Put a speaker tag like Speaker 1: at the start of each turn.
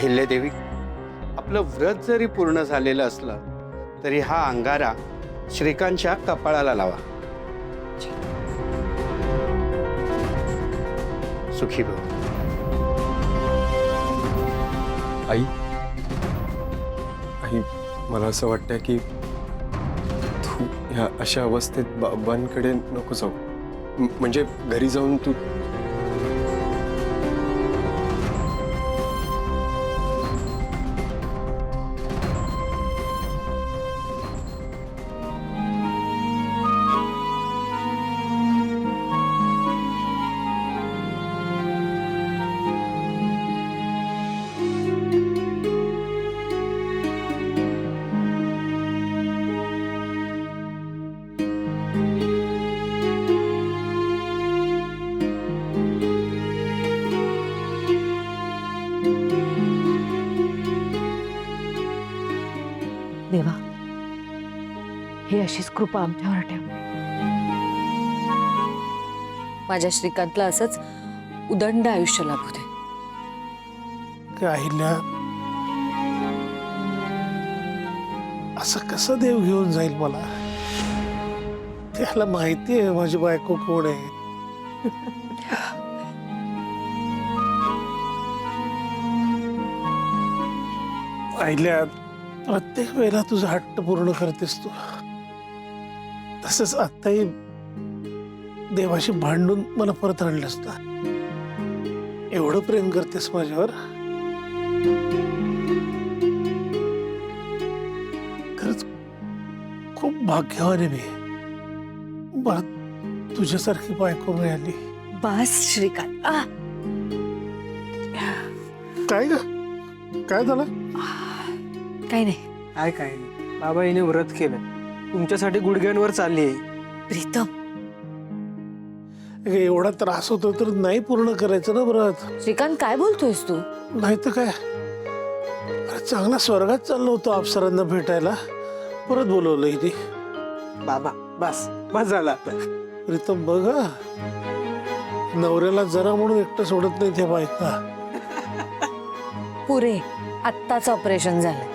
Speaker 1: अहिल्यादेवी, आपलं व्रत जरी पूर्ण झालेलं असलं तरी हा अंगारा श्रीकांतच्या कपाळाला लावा. सुखी भव.
Speaker 2: आई, आई मला असं वाटतंय की तू ह्या अशा अवस्थेत बाबांकडे नको जाऊ. म्हणजे घरी जाऊन तू
Speaker 3: देवा, ही अशीच कृपा आमच्यावर ठेव.
Speaker 4: माझ्या श्रीकांतला असंच उदंड आयुष्य लाभू दे.
Speaker 5: अहिल्या, असं कसं देव घेऊन जाईल मला? त्याला माहिती आहे माझी बायको कोण आहे. अहिल्या, प्रत्येक वेळेला तुझा हट्ट पूर्ण करतेस तू. तसंच आत्ताही देवाशी भांडून मला परत आणलंस ना. एवढं प्रेम करतेस माझ्यावर. खरंच खूप भाग्यवान आहे मी. मला तुझ्यासारखी बायको मिळाली.
Speaker 3: बस श्रीकांत.
Speaker 5: काय ग, काय झालं?
Speaker 3: काही नाही.
Speaker 6: काय नाही बाबा, हिने व्रत केलं, तुमच्यासाठी गुडघ्यांवर चालली आहे.
Speaker 3: प्रीतम,
Speaker 5: एवढा त्रास होतो तर नाही पूर्ण करायचं ना व्रत.
Speaker 4: श्रीकांत, काय बोलतोयस तू?
Speaker 5: नाही तर काय. अरे चांगला स्वर्गात चाललो होतो अप्सरांना भेटायला, परत बोलवलं हिने.
Speaker 6: बाबा बस बस झाला आता.
Speaker 5: प्रीतम बघ हा, नवऱ्याला जरा म्हणून एकटं सोडत नाही त्या बायका.
Speaker 4: पुरे, आत्ताच ऑपरेशन झालं.